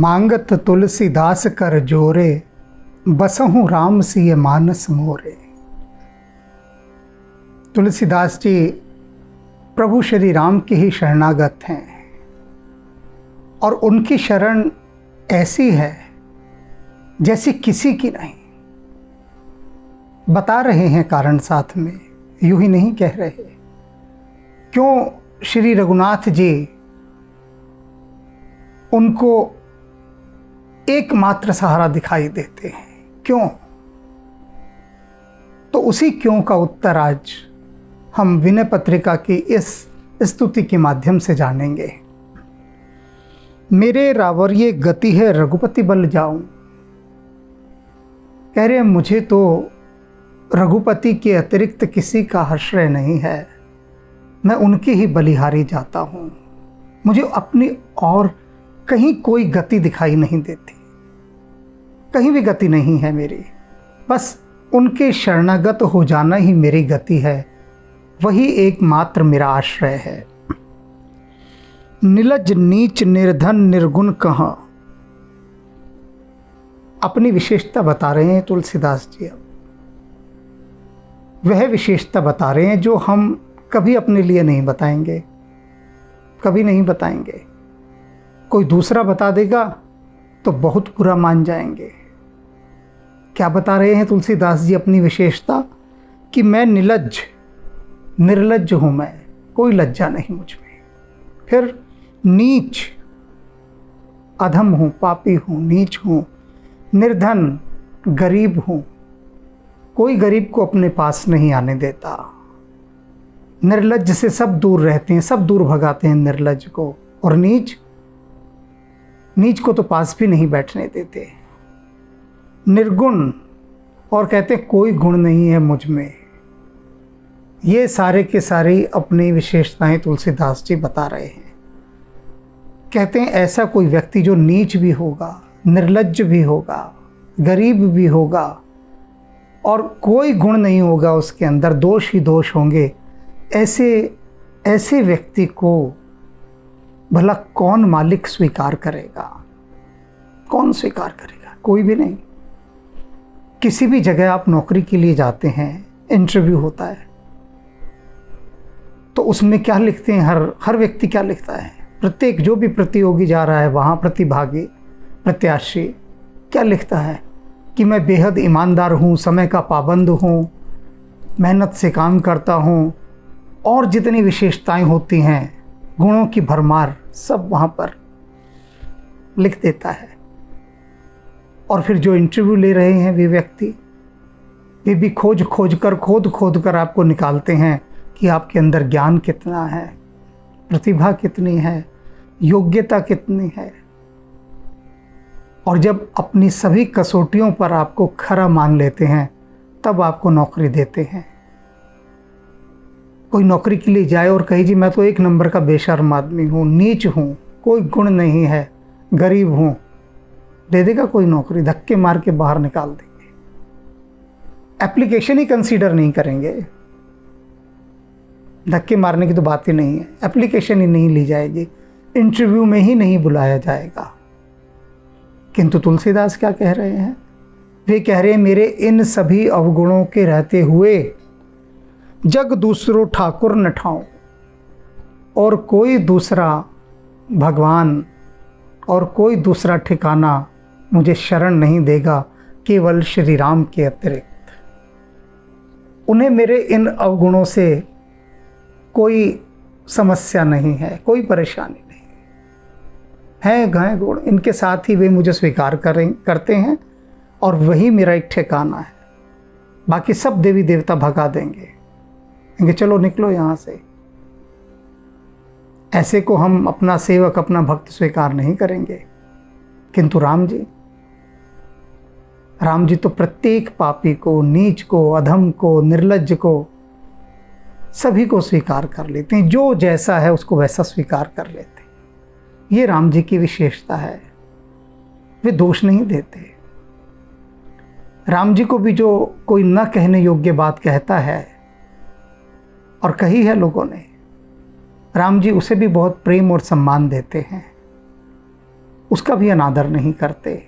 मांगत तुलसीदास कर जोरे, बसहु राम सिय मानस मोरे। तुलसीदास जी प्रभु श्री राम के ही शरणागत हैं और उनकी शरण ऐसी है जैसी किसी की नहीं। बता रहे हैं कारण साथ में, यूं ही नहीं कह रहे। क्यों श्री रघुनाथ जी उनको एकमात्र सहारा दिखाई देते हैं, क्यों? तो उसी क्यों का उत्तर आज हम विनय पत्रिका की इस स्तुति के माध्यम से जानेंगे। मेरे रावरिये गति है रघुपति बल जाऊं। कह रहे मुझे तो रघुपति के अतिरिक्त किसी का आश्रय नहीं है, मैं उनकी ही बलिहारी जाता हूं। मुझे अपनी और कहीं कोई गति दिखाई नहीं देती, कहीं भी गति नहीं है मेरी। बस उनके शरणागत हो जाना ही मेरी गति है, वही एकमात्र मेरा आश्रय है। निलज नीच निर्धन निर्गुण कहाँ। अपनी विशेषता बता रहे हैं तुलसीदास जी। अब वह विशेषता बता रहे हैं जो हम कभी अपने लिए नहीं बताएंगे, कभी नहीं बताएंगे। कोई दूसरा बता देगा तो बहुत बुरा मान जाएंगे। क्या बता रहे हैं तुलसीदास जी अपनी विशेषता? कि मैं निर्लज्ज हूं, मैं कोई लज्जा नहीं मुझ में। फिर नीच, अधम हूं, पापी हूं, नीच हूं। निर्धन, गरीब हूं, कोई गरीब को अपने पास नहीं आने देता। निर्लज्ज से सब दूर रहते हैं, सब दूर भगाते हैं निर्लज्ज को। और नीच को तो पास भी नहीं बैठने देते। निर्गुण, और कहते हैं कोई गुण नहीं है मुझ में। ये सारे के सारे अपनी विशेषताएं तुलसीदास जी बता रहे हैं। कहते हैं ऐसा कोई व्यक्ति जो नीच भी होगा, निर्लज्ज भी होगा, गरीब भी होगा और कोई गुण नहीं होगा उसके अंदर, दोष ही दोष होंगे, ऐसे व्यक्ति को भला कौन मालिक स्वीकार करेगा? कौन स्वीकार करेगा? कोई भी नहीं। किसी भी जगह आप नौकरी के लिए जाते हैं, इंटरव्यू होता है, तो उसमें क्या लिखते हैं? हर व्यक्ति क्या लिखता है? प्रत्येक जो भी प्रतियोगी जा रहा है वहाँ, प्रतिभागी, प्रत्याशी क्या लिखता है? कि मैं बेहद ईमानदार हूँ, समय का पाबंद हूँ, मेहनत से काम करता हूँ, और जितनी विशेषताएं होती हैं, गुणों की भरमार, सब वहाँ पर लिख देता है। और फिर जो इंटरव्यू ले रहे हैं वे व्यक्ति, वे भी खोद कर आपको निकालते हैं कि आपके अंदर ज्ञान कितना है, प्रतिभा कितनी है, योग्यता कितनी है। और जब अपनी सभी कसौटियों पर आपको खरा मान लेते हैं, तब आपको नौकरी देते हैं। कोई नौकरी के लिए जाए और कहे जी मैं तो एक नंबर का बेशर्म आदमी हूँ, नीच हूँ, कोई गुण नहीं है, गरीब हूँ, दे देगा कोई नौकरी? धक्के मार के बाहर निकाल देंगे। एप्लीकेशन ही कंसीडर नहीं करेंगे। धक्के मारने की तो बात ही नहीं है, एप्लीकेशन ही नहीं ली जाएगी, इंटरव्यू में ही नहीं बुलाया जाएगा। किंतु तुलसीदास क्या कह रहे हैं? वे कह रहे हैं मेरे इन सभी अवगुणों के रहते हुए जग दूसरो ठाकुर न ठाऊं, और कोई दूसरा भगवान और कोई दूसरा ठिकाना मुझे शरण नहीं देगा केवल श्री राम के अतिरिक्त। उन्हें मेरे इन अवगुणों से कोई समस्या नहीं है, कोई परेशानी नहीं है। गाय गुण इनके साथ ही वे मुझे स्वीकार करते हैं और वही मेरा एक ठिकाना है। बाकी सब देवी देवता भगा देंगे, चलो निकलो यहाँ से। ऐसे को हम अपना सेवक, अपना भक्त स्वीकार नहीं करेंगे। किंतु राम जी तो प्रत्येक पापी को, नीच को, अधम को, निर्लज्ज को, सभी को स्वीकार कर लेते हैं। जो जैसा है उसको वैसा स्वीकार कर लेते हैं। ये राम जी की विशेषता है। वे दोष नहीं देते। राम जी को भी जो कोई न कहने योग्य बात कहता है और कही है लोगों ने, राम जी उसे भी बहुत प्रेम और सम्मान देते हैं। उसका भी अनादर नहीं करते।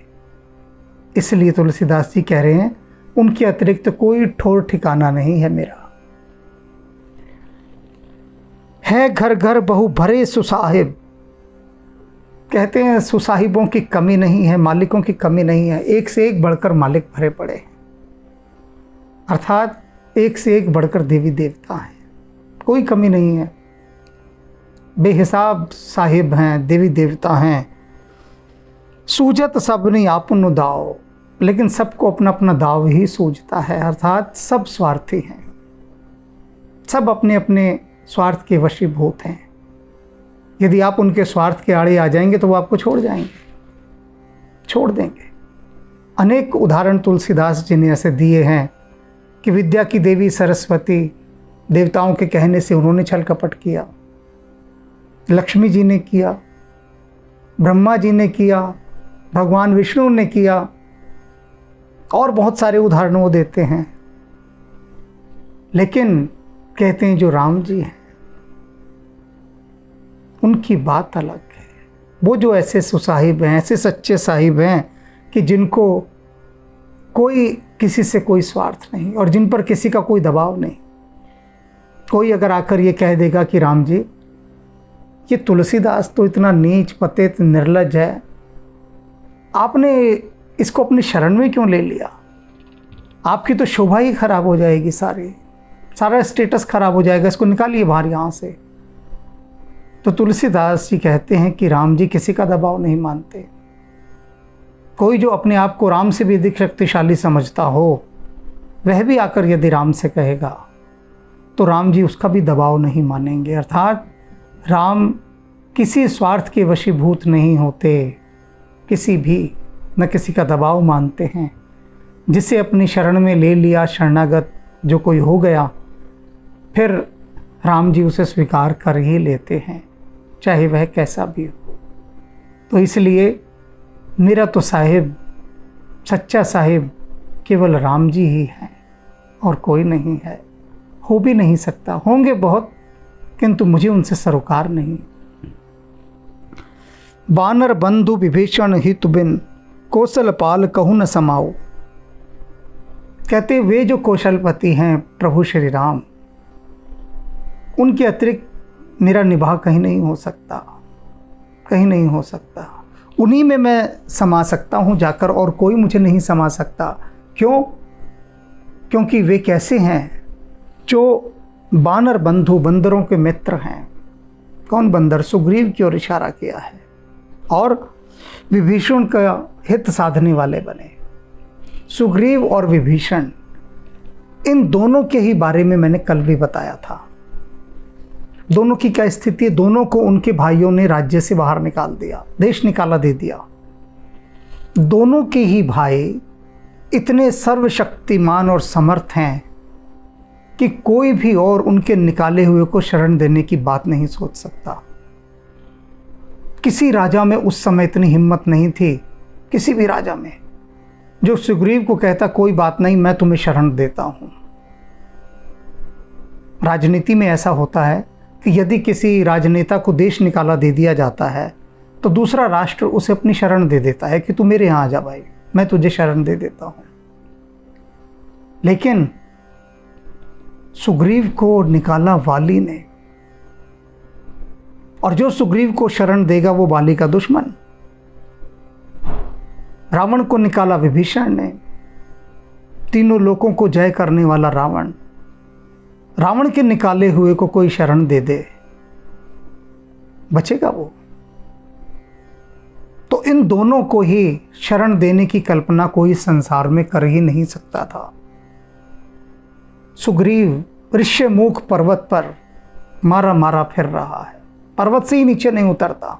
इसलिए तुलसीदास जी कह रहे हैं, उनके अतिरिक्त कोई ठौर ठिकाना नहीं है मेरा। है घर घर बहु भरे सुसाहिब, कहते हैं सुसाहिबों की कमी नहीं है, मालिकों की कमी नहीं है, एक से एक बढ़कर मालिक भरे पड़े हैं, अर्थात एक से एक बढ़कर देवी देवता हैं, कोई कमी नहीं है। बेहिसाब साहिब हैं, देवी देवता हैं। सूझत सब नहीं आपन दाव, लेकिन सबको अपना अपना दाव ही सूझता है, अर्थात सब स्वार्थी हैं, सब अपने अपने स्वार्थ के वशीभूत हैं। यदि आप उनके स्वार्थ के आड़े आ जाएंगे तो वो आपको छोड़ जाएंगे, छोड़ देंगे। अनेक उदाहरण तुलसीदास जी ने ऐसे दिए हैं कि विद्या की देवी सरस्वती, देवताओं के कहने से उन्होंने छल कपट किया, लक्ष्मी जी ने किया, ब्रह्मा जी ने किया, भगवान विष्णु ने किया, और बहुत सारे उदाहरण वो देते हैं। लेकिन कहते हैं जो राम जी हैं उनकी बात अलग है। वो जो ऐसे सुसाहिब हैं, ऐसे सच्चे साहिब हैं कि जिनको कोई किसी से कोई स्वार्थ नहीं और जिन पर किसी का कोई दबाव नहीं। कोई अगर आकर ये कह देगा कि राम जी ये तुलसीदास तो इतना नीच पतित निर्लज्ज है, आपने इसको अपनी शरण में क्यों ले लिया, आपकी तो शोभा ही खराब हो जाएगी, सारा स्टेटस खराब हो जाएगा, इसको निकालिए बाहर यहाँ से। तो तुलसीदास जी कहते हैं कि राम जी किसी का दबाव नहीं मानते। कोई जो अपने आप को राम से भी अधिक शक्तिशाली समझता हो, वह भी आकर यदि राम से कहेगा तो राम जी उसका भी दबाव नहीं मानेंगे। अर्थात राम किसी स्वार्थ के वशीभूत नहीं होते, किसी भी न किसी का दबाव मानते हैं। जिसे अपनी शरण में ले लिया, शरणागत जो कोई हो गया, फिर राम जी उसे स्वीकार कर ही लेते हैं, चाहे वह कैसा भी हो। तो इसलिए मेरा तो साहिब, सच्चा साहिब केवल राम जी ही हैं और कोई नहीं है, हो भी नहीं सकता। होंगे बहुत, किंतु मुझे उनसे सरोकार नहीं। बानर बंधु विभीषण हित बिन, कौशल पाल कहूँ न समाओ। कहते वे जो कौशलपति हैं प्रभु श्री राम, उनके अतिरिक्त मेरा निभाव कहीं नहीं हो सकता, कहीं नहीं हो सकता। उन्हीं में मैं समा सकता हूँ जाकर, और कोई मुझे नहीं समा सकता। क्यों? क्योंकि वे कैसे हैं? जो बानर बंधु, बंदरों के मित्र हैं। कौन बंदर? सुग्रीव की ओर इशारा किया है, और विभीषण का हित साधने वाले बने। सुग्रीव और विभीषण, इन दोनों के ही बारे में मैंने कल भी बताया था। दोनों की क्या स्थिति? दोनों को उनके भाइयों ने राज्य से बाहर निकाल दिया, देश निकाला दे दिया। दोनों के ही भाई इतने सर्वशक्तिमान और समर्थ हैं कि कोई भी और उनके निकाले हुए को शरण देने की बात नहीं सोच सकता। किसी राजा में उस समय इतनी हिम्मत नहीं थी, किसी भी राजा में, जो सुग्रीव को कहता कोई बात नहीं, मैं तुम्हें शरण देता हूं। राजनीति में ऐसा होता है कि यदि किसी राजनेता को देश निकाला दे दिया जाता है तो दूसरा राष्ट्र उसे अपनी शरण दे देता है कि तू मेरे यहाँ आ जा भाई, मैं तुझे शरण दे देता हूँ। लेकिन सुग्रीव को निकाला वाली ने, और जो सुग्रीव को शरण देगा वो वाली का दुश्मन। रावण को निकाला विभीषण ने, तीनों लोकों को जय करने वाला रावण। रावण के निकाले हुए को कोई शरण दे दे, बचेगा वो? तो इन दोनों को ही शरण देने की कल्पना कोई संसार में कर ही नहीं सकता था। सुग्रीव ऋष्यमुख पर्वत पर मारा मारा फिर रहा है, पर्वत से ही नीचे नहीं उतरता।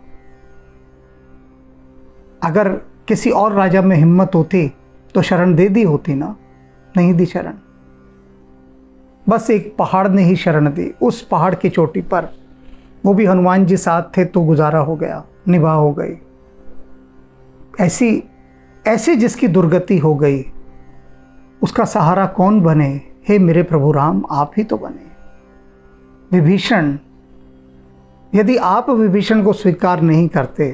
अगर किसी और राजा में हिम्मत होती तो शरण दे दी होती ना, नहीं दी शरण। बस एक पहाड़ ने ही शरण दी, उस पहाड़ की चोटी पर, वो भी हनुमान जी साथ थे तो गुजारा हो गया, निभा हो गई। ऐसी जिसकी दुर्गति हो गई, उसका सहारा कौन बने? हे मेरे प्रभु राम, आप ही तो बने। विभीषण, यदि आप विभीषण को स्वीकार नहीं करते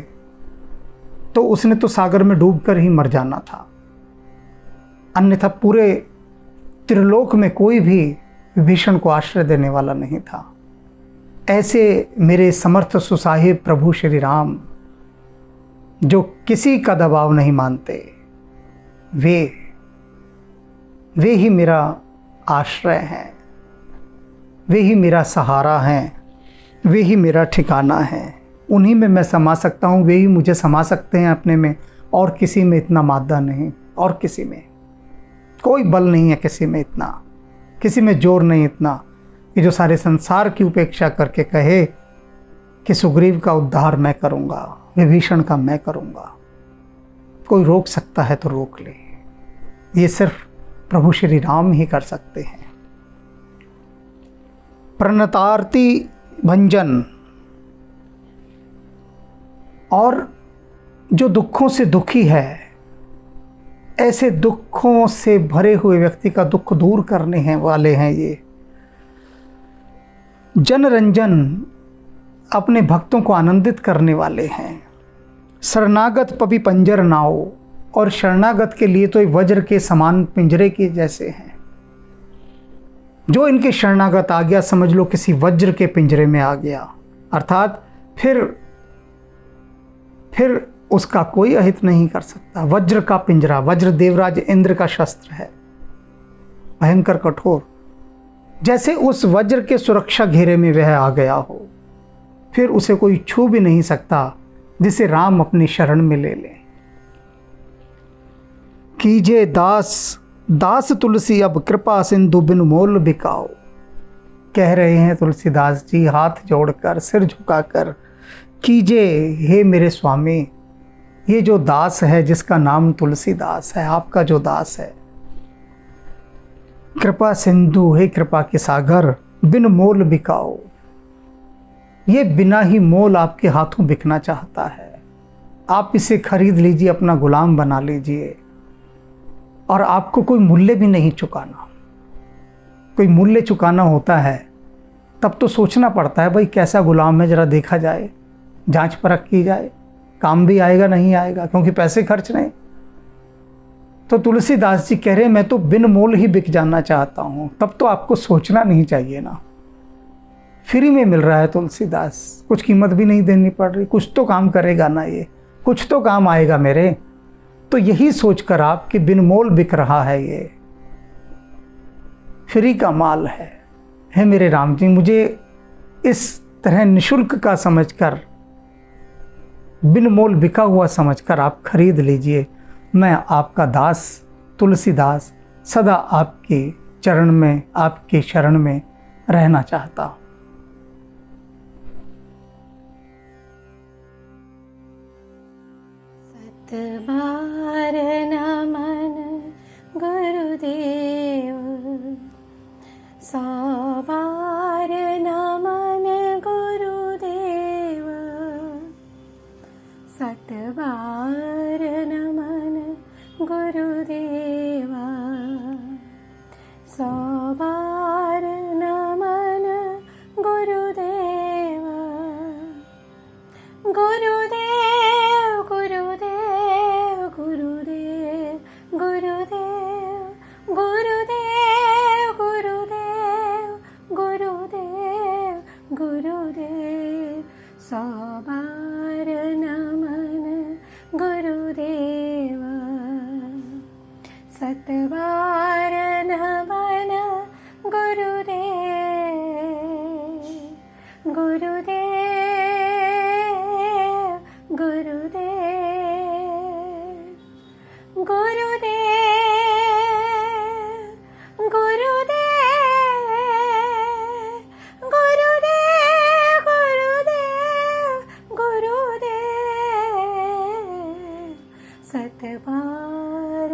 तो उसने तो सागर में डूबकर ही मर जाना था, अन्यथा पूरे त्रिलोक में कोई भी विभीषण को आश्रय देने वाला नहीं था। ऐसे मेरे समर्थ सुसाहिब प्रभु श्री राम, जो किसी का दबाव नहीं मानते, वे ही मेरा आश्रय हैं, वे ही मेरा सहारा हैं, वे ही मेरा ठिकाना है। उन्हीं में मैं समा सकता हूँ, वे ही मुझे समा सकते हैं अपने में, और किसी में इतना मादा नहीं, और किसी में कोई बल नहीं है, किसी में इतना, किसी में जोर नहीं इतना कि जो सारे संसार की उपेक्षा करके कहे कि सुग्रीव का उद्धार मैं करूँगा, विभीषण का मैं करूँगा। कोई रोक सकता है तो रोक ले, ये सिर्फ प्रभु श्री राम ही कर सकते हैं। प्रणतार्ति भंजन, और जो दुखों से दुखी है, ऐसे दुखों से भरे हुए व्यक्ति का दुख दूर करने हैं वाले हैं ये। जनरंजन, अपने भक्तों को आनंदित करने वाले हैं। शरणागत पपी पंजर नाओ, और शरणागत के लिए तो वज्र के समान पिंजरे के जैसे हैं। जो इनके शरणागत आ गया, समझ लो किसी वज्र के पिंजरे में आ गया, अर्थात फिर उसका कोई अहित नहीं कर सकता। वज्र का पिंजरा, वज्र देवराज इंद्र का शस्त्र है, भयंकर कठोर। जैसे उस वज्र के सुरक्षा घेरे में वह आ गया हो, फिर उसे कोई छू भी नहीं सकता, जिसे राम अपनी शरण में ले ले। कीजे दास तुलसी अब कृपा सिंधु बिन मोल बिकाओ, कह रहे हैं तुलसीदास जी हाथ जोड़कर, सिर झुकाकर, कीजे हे मेरे स्वामी, ये जो दास है जिसका नाम तुलसीदास है, आपका जो दास है, कृपा सिंधु, हे कृपा के सागर, बिन मोल बिकाओ, ये बिना ही मोल आपके हाथों बिकना चाहता है। आप इसे खरीद लीजिए, अपना गुलाम बना लीजिए, और आपको कोई मूल्य भी नहीं चुकाना। कोई मूल्य चुकाना होता है तब तो सोचना पड़ता है, भाई कैसा गुलाम है, जरा देखा जाए, जांच परख की जाए, काम भी आएगा नहीं आएगा, क्योंकि पैसे खर्च नहीं। तो तुलसीदास जी कह रहे मैं तो बिन मोल ही बिक जाना चाहता हूँ, तब तो आपको सोचना नहीं चाहिए ना। फ्री में मिल रहा है तुलसीदास, कुछ कीमत भी नहीं देनी पड़ रही, कुछ तो काम करेगा ना, ये कुछ तो काम आएगा मेरे। तो यही सोचकर आप कि बिन मोल बिक रहा है, ये फ्री का माल है मेरे राम जी, मुझे इस तरह निशुल्क का समझकर, बिन मोल बिका हुआ समझकर आप खरीद लीजिए। मैं आपका दास तुलसीदास सदा आपके चरण में, आपकी शरण में रहना चाहता हूँ। सतबार नमन गुरुदेव, सौ बार नमन गुरुदेव, सतबार नमन गुरुदेवा, सौ बार नमन गुरुदेवा। गुरुदेव गुरुदेव गुरुदेव गुरुदेव गुरुदेव गुरुदेव गुरुदेव गुरुदेव, सौ बार नमन गुरुदेवा, सतबार नमन गुरुदेव, गुरुदेव गुरुदेव गुरुदेव गुरुदेव गुरुदेव गुरुदेव गुरुदेव, सतबार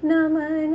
नमन